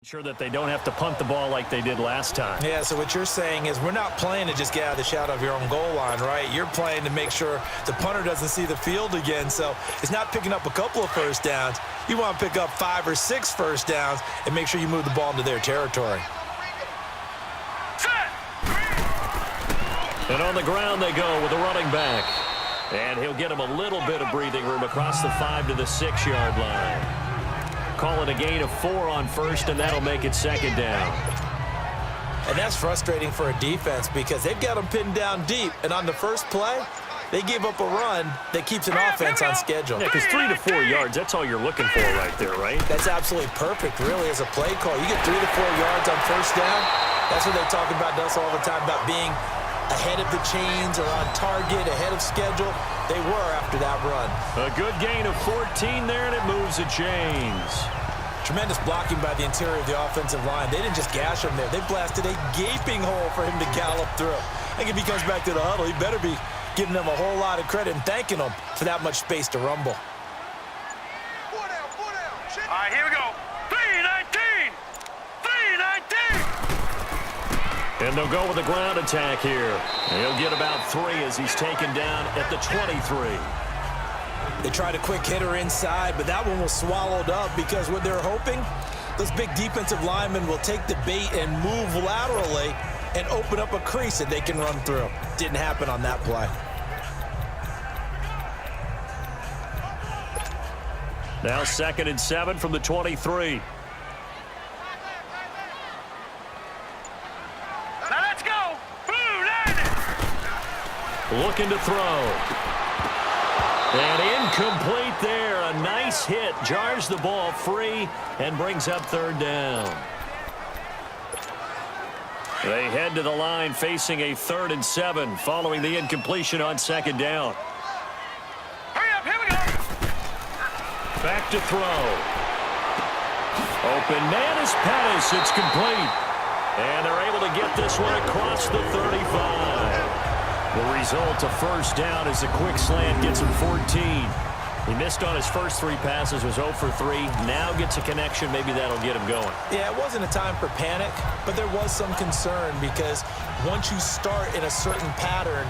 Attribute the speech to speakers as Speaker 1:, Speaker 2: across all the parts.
Speaker 1: Sure that they don't have to punt the ball like they did last time.
Speaker 2: Yeah, so what you're saying is we're not playing to just get out of the shadow of your own goal line, right? You're playing to make sure the punter doesn't see the field again. So it's not picking up a couple of first downs. You want to pick up 5 or 6 first downs and make sure you move the ball into their territory.
Speaker 1: And on the ground they go with the running back. And he'll get him a little bit of breathing room across the 5 to the 6-yard line. Call it a gain of 4 on first, and that'll make it second down.
Speaker 2: And that's frustrating for a defense because they've got them pinned down deep. And on the first play, they gave up a run that keeps an offense on schedule.
Speaker 1: Yeah, because 3 to 4 yards, that's all you're looking for right there, right?
Speaker 2: That's absolutely perfect, really, as a play call. You get 3 to 4 yards on first down. That's what they talk about us all the time, about being ahead of the chains or on target, ahead of schedule. They were after that run.
Speaker 1: A good gain of 14 there, and it moves the chains.
Speaker 2: Tremendous blocking by the interior of the offensive line. They didn't just gash him there. They blasted a gaping hole for him to gallop through. I think if he comes back to the huddle, he better be giving them a whole lot of credit and thanking them for that much space to rumble.
Speaker 3: All right, here we go. 3-19! 3-19!
Speaker 1: And they'll go with a ground attack here. He'll get about 3 as he's taken down at the 23.
Speaker 2: They tried a quick hitter inside, but that one was swallowed up because what they're hoping, those big defensive linemen will take the bait and move laterally and open up a crease that they can run through. Didn't happen on that play.
Speaker 1: Now 2nd and 7 from the 23.
Speaker 3: Now let's go! Blue 90!
Speaker 1: Looking to throw. And incomplete there. A nice hit. Jars the ball free and brings up 3rd down. They head to the line facing a 3rd and 7 following the incompletion on 2nd down.
Speaker 3: Hurry up, here we go!
Speaker 1: Back to throw. Open man is Pettis. It's complete. And they're able to get this one across the 35. The result, a first down as the quick slant gets him 14. He missed on his first 3 passes, was 0 for 3. Now gets a connection. Maybe that'll get him going.
Speaker 2: Yeah, it wasn't a time for panic, but there was some concern because once you start in a certain pattern,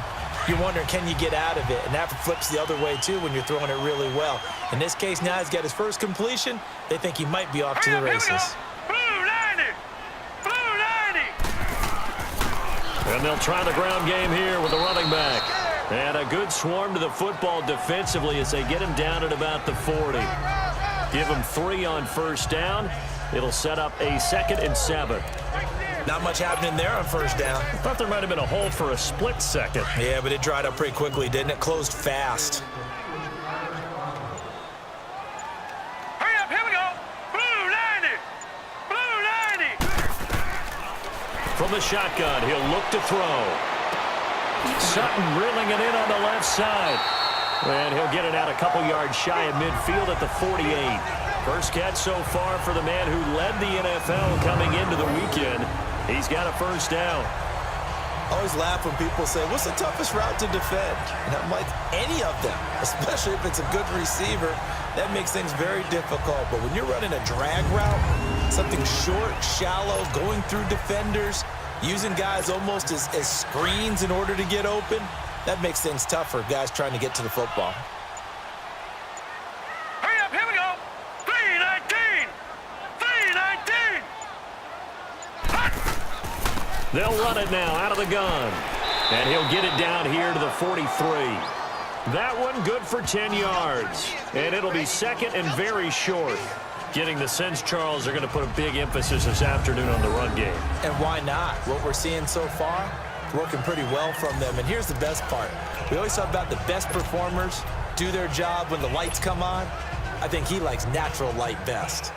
Speaker 2: you're wondering, can you get out of it? And that flips the other way, too, when you're throwing it really well. In this case, now he's got his first completion. They think he might be off to the races.
Speaker 1: And they'll try the ground game here with the running back. And a good swarm to the football defensively as they get him down at about the 40. Give him 3 on first down. It'll set up a 2nd and 7.
Speaker 2: Not much happening there on first down.
Speaker 1: I thought there might have been a hole for a split second.
Speaker 2: Yeah, but it dried up pretty quickly, didn't it? Closed fast.
Speaker 3: Hurry up, here we go! Blue 90! Blue 90!
Speaker 1: From the shotgun, he'll look to throw. Sutton reeling it in on the left side. And he'll get it out a couple yards shy of midfield at the 48. First catch so far for the man who led the NFL coming into the weekend. He's got a first down.
Speaker 2: I always laugh when people say, what's the toughest route to defend? And I'm like, any of them, especially if it's a good receiver. That makes things very difficult. But when you're running a drag route, something short, shallow, going through defenders, using guys almost as screens in order to get open, that makes things tough for guys trying to get to the football.
Speaker 3: Hurry up, here we go! 3-19! 3-19!
Speaker 1: They'll run it now out of the gun. And he'll get it down here to the 43. That one good for 10 yards. And it'll be 2nd and very short. Getting the sense, Charles, they're going to put a big emphasis this afternoon on the run game.
Speaker 2: And why not? What we're seeing so far, working pretty well from them. And here's the best part. We always talk about the best performers do their job when the lights come on. I think he likes natural light best.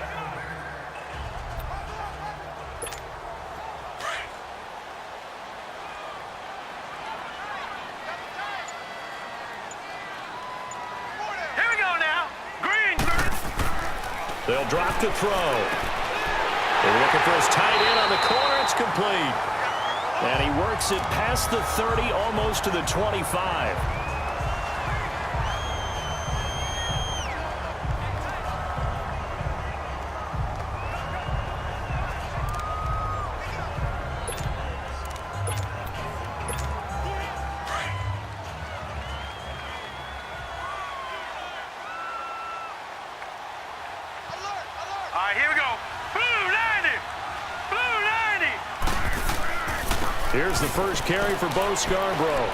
Speaker 1: They'll drop to throw. They're looking for his tight end on the corner. It's complete. And he works it past the 30, almost to the 25. Here's the first carry for Bo Scarborough.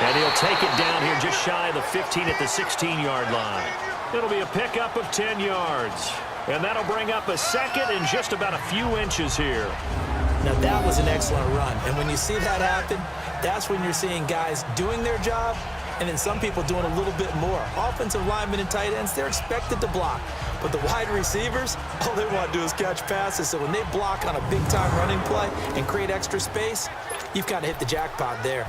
Speaker 1: And he'll take it down here just shy of the 15 at the 16-yard line. It'll be a pickup of 10 yards. And that'll bring up a second in just about a few inches here.
Speaker 2: Now, that was an excellent run. And when you see that happen, that's when you're seeing guys doing their job and then some people doing a little bit more. Offensive linemen and tight ends, they're expected to block. But the wide receivers, all they want to do is catch passes. So when they block on a big-time running play and create extra space, you've kind of hit the jackpot there.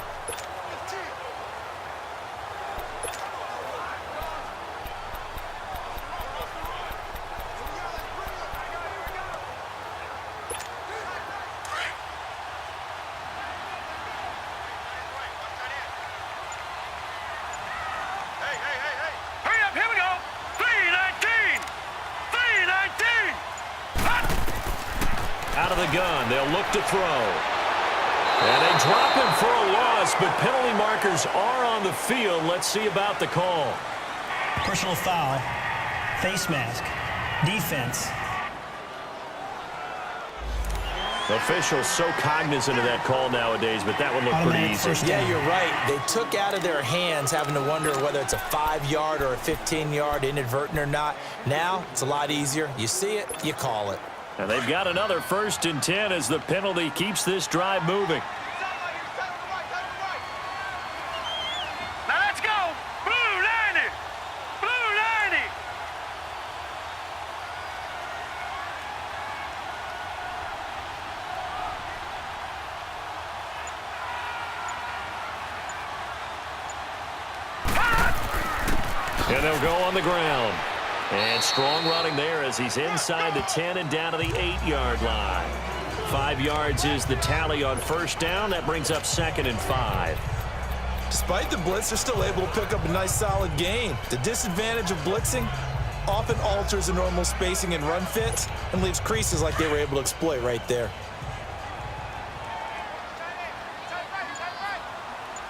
Speaker 1: Out of the gun, they'll look to throw. And they drop him for a loss, but penalty markers are on the field. Let's see about the call.
Speaker 4: Personal foul, face mask, defense.
Speaker 1: Officials so cognizant of that call nowadays, but that one looked pretty easy.
Speaker 2: Yeah, you're right. They took out of their hands having to wonder whether it's a 5-yard or a 15-yard, inadvertent or not. Now, it's a lot easier. You see it, you call it.
Speaker 1: And they've got another 1st and 10 as the penalty keeps this drive moving.
Speaker 3: Now let's go. Blue 90. Blue 90.
Speaker 1: And they'll go on the ground. And strong running there as he's inside the 10 and down to the 8-yard line. 5 yards is the tally on 1st down. That brings up 2nd and 5.
Speaker 2: Despite the blitz, they're still able to pick up a nice solid gain. The disadvantage of blitzing often alters the normal spacing and run fits and leaves creases like they were able to exploit right there.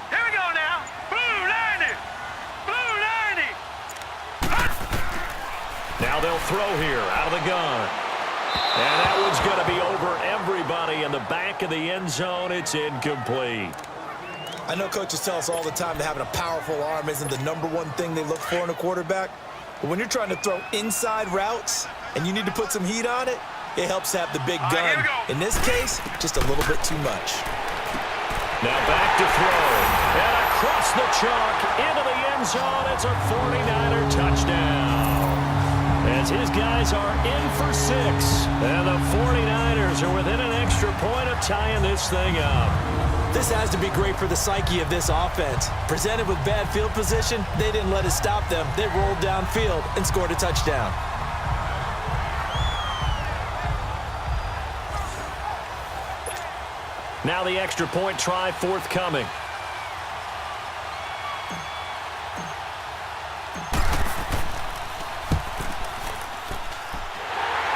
Speaker 3: Here we go now. Blue 90. Blue 90.
Speaker 1: Now they'll throw here out of the gun. And that one's going to be over everybody in the back of the end zone. It's incomplete.
Speaker 2: I know coaches tell us all the time that having a powerful arm isn't the #1 thing they look for in a quarterback. But when you're trying to throw inside routes and you need to put some heat on it, it helps to have the big gun. In this case, just a little bit too much.
Speaker 1: Now back to throw. And across the chalk into the end zone. It's a 49er touchdown. As his guys are in for 6. And the 49ers are within an extra point of tying this thing up.
Speaker 2: This has to be great for the psyche of this offense. Presented with bad field position, they didn't let it stop them. They rolled downfield and scored a touchdown.
Speaker 1: Now the extra point try forthcoming.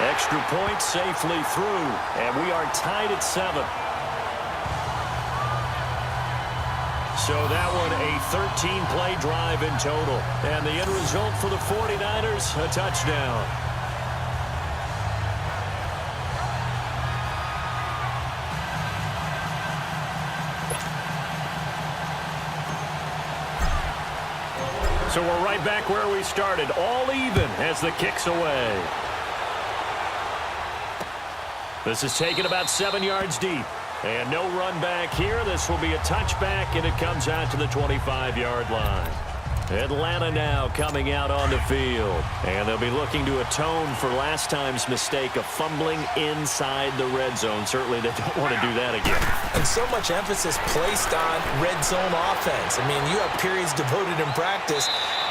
Speaker 1: Extra point safely through, and we are tied at 7. So that one a 13-play drive in total. And the end result for the 49ers, a touchdown. So we're right back where we started, all even as the kick's away. This is taken about 7 yards deep. And no run back here. This will be a touchback, and it comes out to the 25-yard line. Atlanta now coming out on the field. And they'll be looking to atone for last time's mistake of fumbling inside the red zone. Certainly they don't want to do that again.
Speaker 2: And so much emphasis placed on red zone offense. I mean, you have periods devoted in practice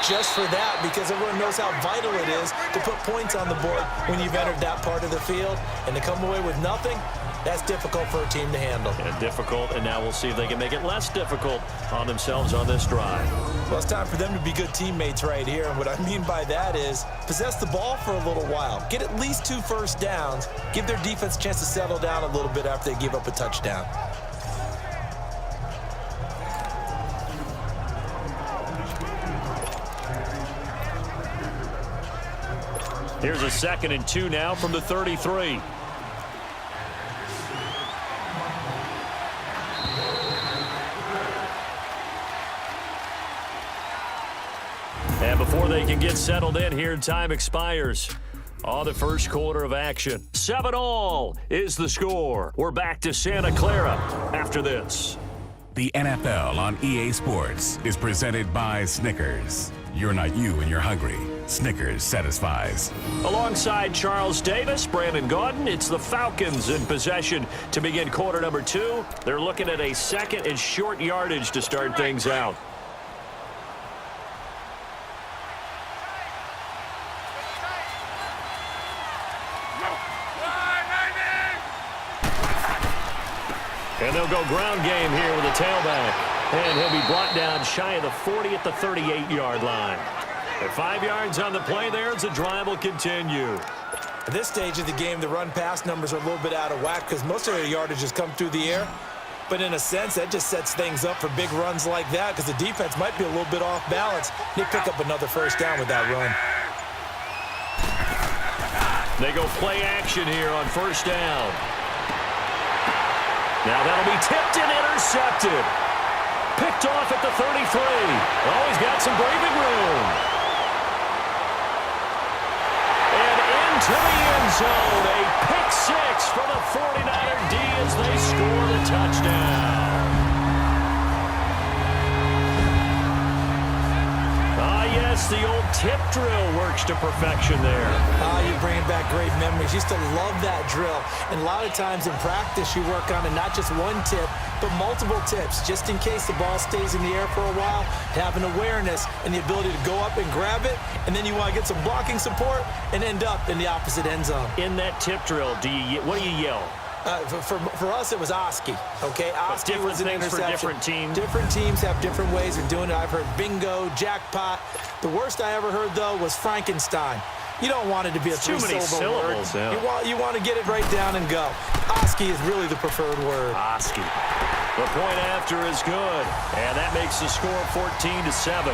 Speaker 2: just for that because everyone knows how vital it is to put points on the board when you've entered that part of the field. And to come away with nothing, that's difficult for a team to handle.
Speaker 1: And difficult, and now we'll see if they can make it less difficult on themselves on this drive.
Speaker 2: Well, it's time for them to be good teammates right here. And what I mean by that is possess the ball for a little while. Get at least 2 first downs. Give their defense a chance to settle down a little bit after they give up a touchdown.
Speaker 1: Here's a 2nd and 2 now from the 33. And before they can get settled in here, time expires on the first quarter of action. 7-all is the score. We're back to Santa Clara after this.
Speaker 5: The NFL on EA Sports is presented by Snickers. You're not you when you're hungry. Snickers satisfies.
Speaker 1: Alongside Charles Davis, Brandon Gaudin, it's the Falcons in possession to begin quarter number 2. They're looking at a second and short yardage to start things out. And they'll go ground game here with a tailback. And he'll be brought down shy of the 40 at the 38-yard line. At 5 yards on the play there as the drive will continue.
Speaker 2: At this stage of the game, the run-pass numbers are a little bit out of whack because most of their yardage has come through the air. But in a sense, that just sets things up for big runs like that because the defense might be a little bit off balance. They pick up another first down with that run.
Speaker 1: They go play action here on first down. Now that'll be tipped and intercepted. Picked off at the 33. Oh, he's got some breathing room. And into the end zone. A pick six for the 49er D as they score the touchdown. Yes, the old tip drill works to perfection there.
Speaker 2: You're bringing back great memories. Used to love that drill. And a lot of times in practice, you work on it, not just one tip, but multiple tips, just in case the ball stays in the air for a while, having awareness and the ability to go up and grab it, and then you want to get some blocking support and end up in the opposite end zone.
Speaker 1: In that tip drill, what do you yell?
Speaker 2: For us, it was Oski, okay? Oski was an interception.
Speaker 1: For different teams.
Speaker 2: Different teams have different ways of doing it. I've heard bingo, jackpot. The worst I ever heard, though, was Frankenstein. You don't want it to be a three-syllable word. Yeah. You want to get it right down and go. Oski is really the preferred word.
Speaker 1: Oski. The point after is good, and that makes the score 14-7.